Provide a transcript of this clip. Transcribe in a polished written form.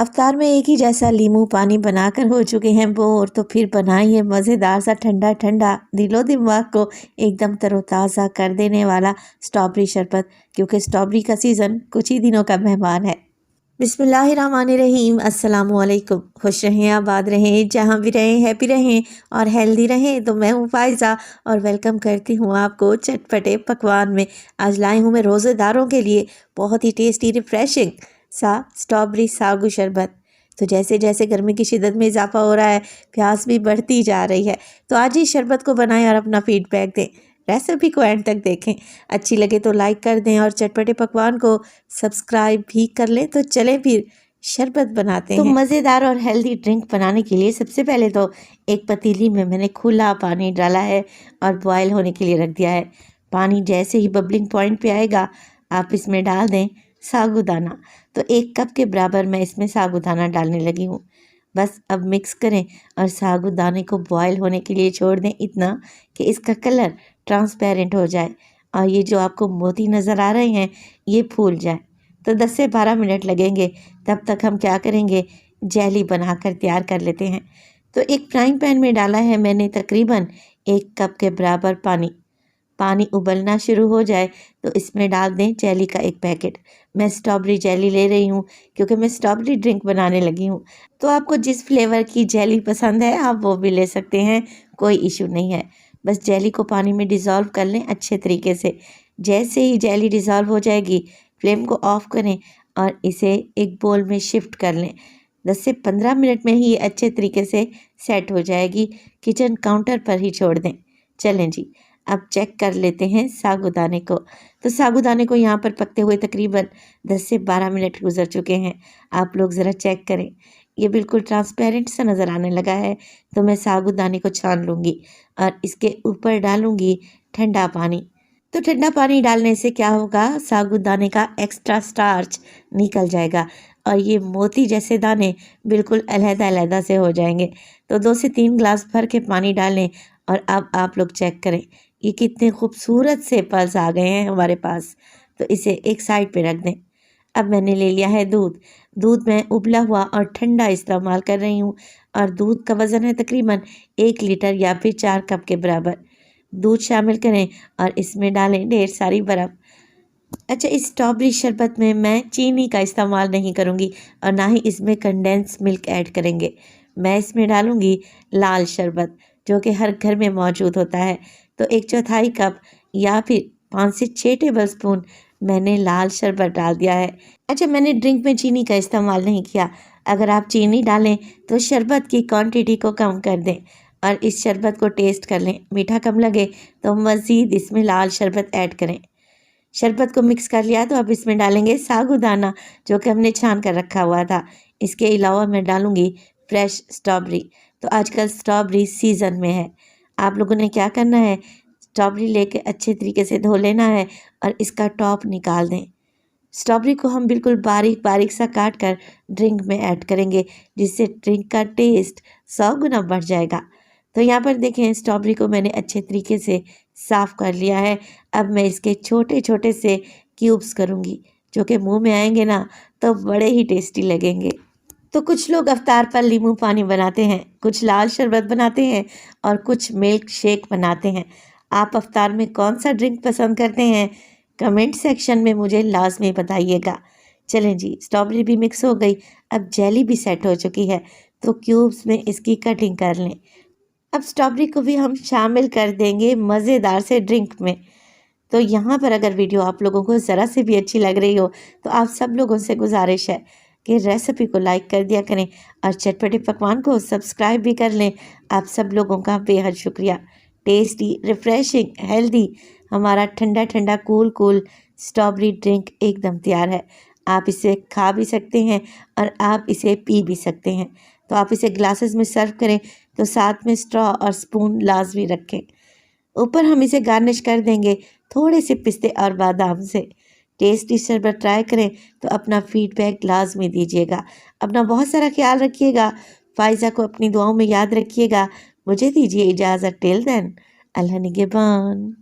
अवतार में एक ही जैसा लीमू पानी बनाकर हो चुके हैं बोर, तो फिर बनाइए मज़ेदार सा ठंडा ठंडा दिलो दिमाग को एकदम तरोताज़ा कर देने वाला स्ट्रॉबेरी शरबत, क्योंकि स्ट्रॉबेरी का सीज़न कुछ ही दिनों का मेहमान है। बिस्मिल्लाहिर्रहमानिर्रहीम, अस्सलामुअलैकुम। खुश रहें, आबाद रहें, जहाँ भी रहें हैप्पी रहें और हेल्दी रहें। तो मैं हूँ फ़ायज़ा और वेलकम करती हूँ आपको चटपटे पकवान में। आज लाई हूँ मैं रोज़ेदारों के लिए बहुत ही टेस्टी रिफ़्रेशिंग सा स्ट्रॉबेरी सागु शरबत। तो जैसे जैसे गर्मी की शिद्दत में इजाफा हो रहा है, प्यास भी बढ़ती जा रही है। तो आज ही शरबत को बनाएं और अपना फीडबैक दें। रेसिपी को एंड तक देखें, अच्छी लगे तो लाइक कर दें और चटपटे पकवान को सब्सक्राइब भी कर लें। तो चलें फिर शरबत बनाते हैं। तो मज़ेदार और हेल्दी ड्रिंक बनाने के लिए सबसे पहले तो एक पतीली में मैंने खुला पानी डाला है और बॉयल होने के लिए रख दिया है। पानी जैसे ही बबलिंग पॉइंट पे आएगा, आप इसमें डाल दें साबूदाना। तो 1 कप के बराबर मैं इसमें साबूदाना डालने लगी हूँ। बस अब मिक्स करें और साबूदाने को बॉयल होने के लिए छोड़ दें, इतना कि इसका कलर ट्रांसपेरेंट हो जाए और ये जो आपको मोती नज़र आ रहे हैं ये फूल जाए। तो 10 से 12 मिनट लगेंगे। तब तक हम क्या करेंगे, जेली बनाकर तैयार कर लेते हैं। तो एक फ्राइंग पैन में डाला है मैंने तकरीबन 1 कप के बराबर पानी। पानी उबलना शुरू हो जाए तो इसमें डाल दें जेली का 1 पैकेट। मैं स्ट्रॉबेरी जेली ले रही हूँ क्योंकि मैं स्ट्रॉबेरी ड्रिंक बनाने लगी हूँ। तो आपको जिस फ्लेवर की जेली पसंद है आप वो भी ले सकते हैं, कोई इशू नहीं है। बस जेली को पानी में डिज़ोल्व कर लें अच्छे तरीके से। जैसे ही जेली डिज़ोल्व हो जाएगी, फ्लेम को ऑफ करें और इसे एक बोल में शिफ्ट कर लें। 10 से 15 मिनट में ही ये अच्छे तरीके से सेट हो जाएगी। किचन काउंटर पर ही छोड़ दें। चलें जी, अब चेक कर लेते हैं साबूदाने को। तो साबूदाने को यहाँ पर पकते हुए तकरीबन 10 से 12 मिनट गुजर चुके हैं। आप लोग ज़रा चेक करें, ये बिल्कुल ट्रांसपेरेंट सा नज़र आने लगा है। तो मैं साबूदाने को छान लूँगी और इसके ऊपर डालूँगी ठंडा पानी। तो ठंडा पानी डालने से क्या होगा, साबूदाने का एक्स्ट्रा स्टार्च निकल जाएगा और ये मोती जैसे दाने बिल्कुल अलहदा-अलहदा से हो जाएंगे। तो 2 से 3 ग्लास भर के पानी डालें और अब आप लोग चेक करें, ये कितने खूबसूरत से पल्स आ गए हैं हमारे पास। तो इसे एक साइड पे रख दें। अब मैंने ले लिया है दूध। दूध मैं उबला हुआ और ठंडा इस्तेमाल कर रही हूँ और दूध का वज़न है तकरीबन 1 लीटर या फिर 4 कप के बराबर। दूध शामिल करें और इसमें डालें ढेर सारी बर्फ़। अच्छा, इस स्ट्रॉबेरी शरबत में मैं चीनी का इस्तेमाल नहीं करूँगी और ना ही इसमें कंडेंस मिल्क ऐड करेंगे। मैं इसमें डालूँगी लाल शरबत, जो कि हर घर में मौजूद होता है। तो 1/4 कप या फिर 5 से 6 टेबल स्पून मैंने लाल शरबत डाल दिया है। अच्छा, मैंने ड्रिंक में चीनी का इस्तेमाल नहीं किया। अगर आप चीनी डालें तो शरबत की क्वांटिटी को कम कर दें और इस शरबत को टेस्ट कर लें। मीठा कम लगे तो मज़ीद इसमें लाल शरबत ऐड करें। शरबत को मिक्स कर लिया तो अब इसमें डालेंगे साबूदाना, जो कि हमने छान कर रखा हुआ था। इसके अलावा मैं डालूँगी फ्रेश स्ट्रॉबेरी। तो आजकल स्ट्रॉबेरी सीज़न में है। आप लोगों ने क्या करना है, स्ट्रॉबेरी लेके अच्छे तरीके से धो लेना है और इसका टॉप निकाल दें। स्ट्रॉबेरी को हम बिल्कुल बारीक बारीक सा काट कर ड्रिंक में ऐड करेंगे, जिससे ड्रिंक का टेस्ट 100 गुना बढ़ जाएगा। तो यहाँ पर देखें, स्ट्रॉबेरी को मैंने अच्छे तरीके से साफ़ कर लिया है। अब मैं इसके छोटे छोटे से क्यूब्स करूँगी, जो कि मुंह में आएंगे ना तो बड़े ही टेस्टी लगेंगे। तो कुछ लोग अफ्तार पर नींबू पानी बनाते हैं, कुछ लाल शरबत बनाते हैं और कुछ मिल्क शेक बनाते हैं। आप अफ्तार में कौन सा ड्रिंक पसंद करते हैं, कमेंट सेक्शन में मुझे लाजमी बताइएगा। चलें जी, स्ट्रॉबेरी भी मिक्स हो गई, अब जेली भी सेट हो चुकी है। तो क्यूब्स में इसकी कटिंग कर लें। अब स्ट्रॉबेरी को भी हम शामिल कर देंगे मज़ेदार से ड्रिंक में। तो यहाँ पर अगर वीडियो आप लोगों को ज़रा से भी अच्छी लग रही हो तो आप सब लोगों से गुजारिश है कि रेसिपी को लाइक कर दिया करें और चटपटे पकवान को सब्सक्राइब भी कर लें। आप सब लोगों का बेहद शुक्रिया। टेस्टी, रिफ़्रेशिंग, हेल्दी हमारा ठंडा ठंडा कूल कूल स्ट्रॉबेरी ड्रिंक एकदम तैयार है। आप इसे खा भी सकते हैं और आप इसे पी भी सकते हैं। तो आप इसे ग्लासेस में सर्व करें तो साथ में स्ट्रॉ और स्पून लाजमी रखें। ऊपर हम इसे गार्निश कर देंगे थोड़े से पिस्ते और बादाम से। टेस्टी शरबत ट्राई करें तो अपना फीडबैक लाजमी दीजिएगा। अपना बहुत सारा ख्याल रखिएगा। फ़ायज़ा को अपनी दुआओं में याद रखिएगा। मुझे दीजिए इजाज़त। टिल देन, अल्लाह निगहबान।